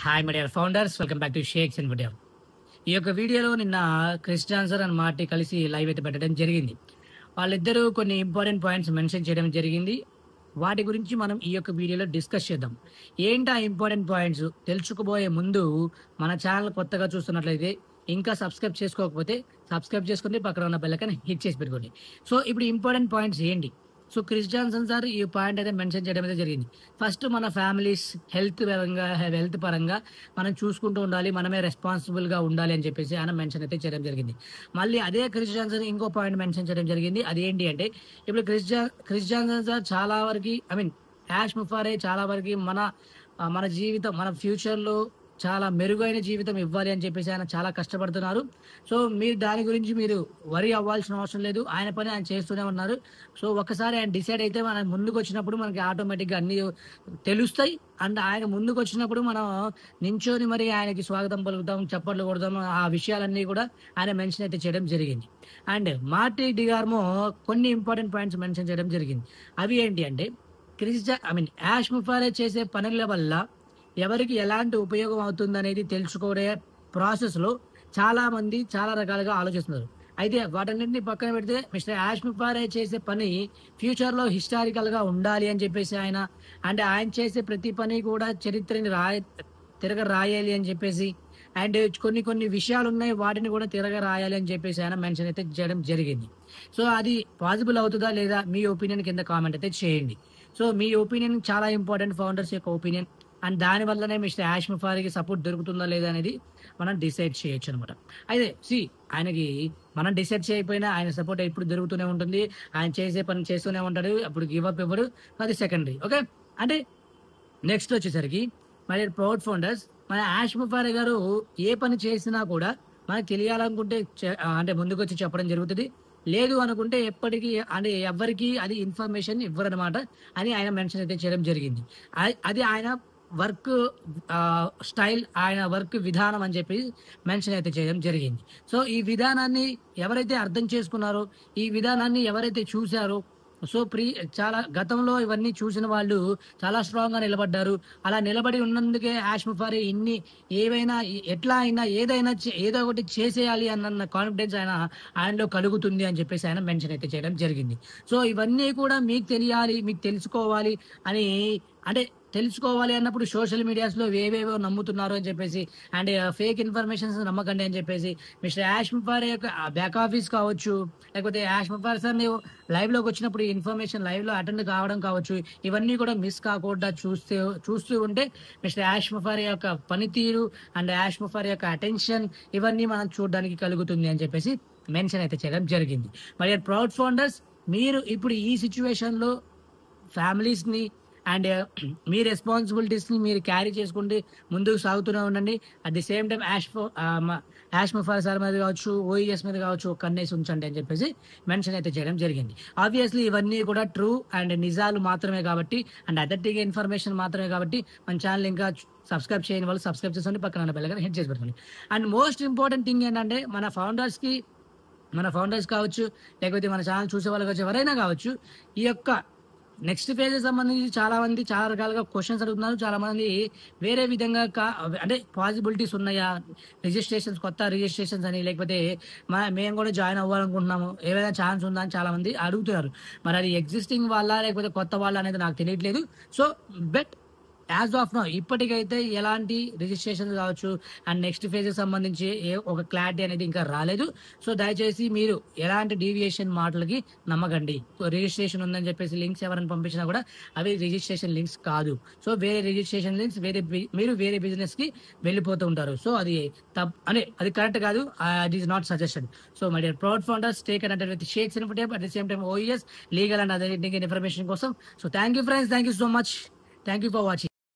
Hi my dear founders, welcome back to shakes and video. ఈ యొక్క వీడియోలో నిన్న క్రిస్ జాన్సన్ అండ్ మార్టీ కలిసి లైవ్ అయితే పెట్టడం జరిగింది. వాళ్ళిద్దరూ కొన్ని ఇంపార్టెంట్ పాయింట్స్ మెన్షన్ చేయడం జరిగింది. వాటి గురించి మనం ఈ యొక్క వీడియోలో డిస్కస్ చేద్దాం. ఏంటి ఆ ఇంపార్టెంట్ పాయింట్స్ తెలుసుకోబోయే ముందు మన ఛానల్ కొత్తగా చూస్తున్నట్లయితే ఇంకా సబ్స్క్రైబ్ చేసుకోకపోతే సబ్స్క్రైబ్ చేసుకుని పక్కన ఉన్న బెల్ ఐకాన్ హిట్ చేసి పెట్టుకోండి. సో ఇప్పుడు ఇంపార్టెంట్ పాయింట్స్ ఏంటి? సో క్రిస్ జాన్సన్ సార్ ఈ పాయింట్ అయితే మెన్షన్ చేయడం అయితే జరిగింది. ఫస్ట్ మన ఫ్యామిలీస్ హెల్త్ పరంగా మనం చూసుకుంటూ ఉండాలి, మనమే రెస్పాన్సిబుల్గా ఉండాలి అని చెప్పేసి ఆయన మెన్షన్ అయితే చేయడం జరిగింది. మళ్ళీ అదే క్రిస్ జాన్సన్ ఇంకో పాయింట్ మెన్షన్ చేయడం జరిగింది. అది ఏంటి అంటే ఇప్పుడు క్రిస్ జాన్సన్ సార్ చాలా వరకు యాష్ ముఫారే చాలా వరకు మన జీవితం మన ఫ్యూచర్లో చాలా మెరుగైన జీవితం ఇవ్వాలి అని చెప్పేసి ఆయన చాలా కష్టపడుతున్నారు. సో మీరు దాని గురించి మీరు వరి అవ్వాల్సిన అవసరం లేదు. ఆయన పని ఆయన చేస్తూనే ఉన్నారు. సో ఒకసారి ఆయన డిసైడ్ అయితే మనం ముందుకు వచ్చినప్పుడు మనకి ఆటోమేటిక్గా అన్ని తెలుస్తాయి. అండ్ ఆయన ముందుకు వచ్చినప్పుడు మనం నించొని మరి ఆయనకి స్వాగతం పలుకుతాం, చప్పట్లు కొడతాం. ఆ విషయాలన్నీ కూడా ఆయన మెన్షన్ అయితే చేయడం జరిగింది. అండ్ మార్టీ డిగార్మో కొన్ని ఇంపార్టెంట్ పాయింట్స్ మెన్షన్ చేయడం జరిగింది. అవి ఏంటి అంటే యాష్ ముఫారే చేసే పనుల వల్ల ఎవరికి ఎలాంటి ఉపయోగం అవుతుందనేది తెలుసుకోవడే ప్రాసెస్లో చాలా మంది చాలా రకాలుగా ఆలోచిస్తున్నారు. అయితే వాటన్నింటినీ పక్కన పెడితే మిస్టర్ యాష్ ముఫారే చేసే పని ఫ్యూచర్లో హిస్టారికల్గా ఉండాలి అని చెప్పేసి ఆయన చేసే ప్రతి పని కూడా చరిత్రని తిరగ రాయాలి అని చెప్పేసి అండ్ కొన్ని విషయాలు ఉన్నాయి, వాటిని కూడా తిరగ రాయాలి అని చెప్పేసి ఆయన మెన్షన్ అయితే చేయడం జరిగింది. సో అది పాసిబుల్ అవుతుందా లేదా మీ ఒపీనియన్ కింద కామెంట్ అయితే చేయండి. సో మీ ఒపీనియన్ చాలా ఇంపార్టెంట్, ఫౌండర్స్ యొక్క ఒపీనియన్. అండ్ దానివల్లనే మిస్టర్ యాష్ ముఫారీకి సపోర్ట్ దొరుకుతుందా లేదా అనేది మనం డిసైడ్ చేయొచ్చు అనమాట. అయితే ఆయనకి మనం డిసైడ్ చేయకపోయినా ఆయన సపోర్ట్ ఎప్పుడు దొరుకుతూనే ఉంటుంది. ఆయన చేసే పని చేస్తూనే ఉంటాడు, అప్పుడు గివ్ అప్ ఇవ్వడు. అది సెకండరీ. ఓకే, అంటే నెక్స్ట్ వచ్చేసరికి మరి ప్రౌడ్ ఫౌండర్స్ మన యాష్ ముఫారీ గారు ఏ పని చేసినా కూడా మనకు తెలియాలనుకుంటే ముందుకు వచ్చి చెప్పడం జరుగుతుంది. లేదు అనుకుంటే ఎప్పటికీ ఎవరికి అది ఇన్ఫర్మేషన్ ఇవ్వరనమాట అని ఆయన మెన్షన్ అయితే చేయడం జరిగింది. అది ఆయన వర్క్ స్టైల్, ఆయన వర్క్ విధానం అని చెప్పి మెన్షన్ అయితే చేయడం జరిగింది. సో ఈ విధానాన్ని ఎవరైతే అర్థం చేసుకున్నారో, ఈ విధానాన్ని ఎవరైతే చూశారో, సో చాలా గతంలో ఇవన్నీ చూసిన వాళ్ళు చాలా స్ట్రాంగ్ గా నిలబడ్డారు. అలా నిలబడి ఉన్నందుకే యాష్ ముఫారీ ఎట్లా అయినా ఏదో ఒకటి చేసేయాలి అన్న కాన్ఫిడెన్స్ ఆయనలో కలుగుతుంది అని చెప్పేసి ఆయన మెన్షన్ అయితే చేయడం జరిగింది. సో ఇవన్నీ కూడా మీకు తెలియాలి, మీకు తెలుసుకోవాలి తెలుసుకోవాలి అన్నప్పుడు సోషల్ మీడియాస్లో ఏవేవో నమ్ముతున్నారు అని చెప్పేసి అండ్ ఫేక్ ఇన్ఫర్మేషన్స్ నమ్మకండి అని చెప్పేసి మిస్టర్ యాష్ ముఫారీ యొక్క బ్యాక్ ఆఫీస్ కావచ్చు, లేకపోతే యాష్ ముఫారీ సార్ లైవ్లోకి వచ్చినప్పుడు ఈ ఇన్ఫర్మేషన్ లైవ్లో అటెండ్ కావడం కావచ్చు, ఇవన్నీ కూడా మిస్ కాకుండా చూస్తూ ఉంటే మిస్టర్ యాష్ ముఫారీ యొక్క పనితీరు అండ్ యాష్ ముఫారీ యొక్క అటెన్షన్ ఇవన్నీ మనం చూడడానికి కలుగుతుంది అని చెప్పేసి మెన్షన్ అయితే చేయడం జరిగింది. మరి ప్రౌడ్ ఫౌండర్స్, మీరు ఇప్పుడు ఈ సిచ్యువేషన్లో ఫ్యామిలీస్ని అండ్ మీ రెస్పాన్సిబిలిటీస్ని మీరు క్యారీ చేసుకుంటూ ముందుకు సాగుతూనే ఉండండి. అట్ ది సేమ్ టైం యాష్ ముఫారీ సార్ మీద కావచ్చు, ఓఈఎస్ మీద కావచ్చు కన్నేసి ఉంచండి అని చెప్పేసి మెన్షన్ అయితే చేయడం జరిగింది. ఆబ్వియస్లీ ఇవన్నీ కూడా ట్రూ అండ్ నిజాలు మాత్రమే కాబట్టి అండ్ అథెంటిక్ ఇన్ఫర్మేషన్ మాత్రమే కాబట్టి మన ఛానల్ ఇంకా సబ్స్క్రైబ్ చేయని వాళ్ళు సబ్స్క్రైబ్ చేసుకోండి, పక్కన బెల్ ఐకాన్ హిట్ చేసి పెట్టుకోండి. అండ్ మోస్ట్ ఇంపార్టెంట్ థింగ్ ఏంటంటే మన ఫౌండర్స్ కావచ్చు, లేకపోతే మన ఛానల్ చూసే వాళ్ళు కావచ్చు, ఎవరైనా కావచ్చు, ఈ యొక్క నెక్స్ట్ ఫేజ్ సంబంధించి చాలా మంది చాలా రకాలుగా క్వశ్చన్స్ అడుగుతున్నారు. చాలా మంది వేరే విధంగా పాసిబిలిటీస్ ఉన్నాయా, కొత్త రిజిస్ట్రేషన్స్ అని, లేకపోతే మేము కూడా జాయిన్ అవ్వాలనుకుంటున్నాము, ఏదైనా ఛాన్స్ ఉందా అని చాలా మంది అడుగుతున్నారు. మరి అది ఎగ్జిస్టింగ్ వాళ్ళ లేకపోతే కొత్త వాళ్ళ అనేది నాకు తెలియట్లేదు. సో యాజ్ ఆఫ్ నౌ ఇప్పటికైతే ఎలాంటి రిజిస్ట్రేషన్ కావచ్చు అండ్ నెక్స్ట్ ఫేజ్ సంబంధించి ఒక క్లారిటీ అనేది ఇంకా రాలేదు. సో దయచేసి మీరు ఎలాంటి డీవియేషన్ మాటలకి నమ్మకండి. రిజిస్ట్రేషన్ ఉందని చెప్పేసి లింక్స్ ఎవరైనా పంపించినా కూడా అవి రిజిస్ట్రేషన్ లింక్స్ కాదు. సో వేరే రిజిస్ట్రేషన్ లింక్స్ మీరు వేరే బిజినెస్ కి వెళ్ళిపోతూ ఉంటారు. సో అది అది కరెక్ట్ కాదు. It is not suggestion. So my dear proud founders, stay connected with Shakes Infotech at the same time OES legal and other information కోసం. So thank you friends, thank you so much, thank you for watching.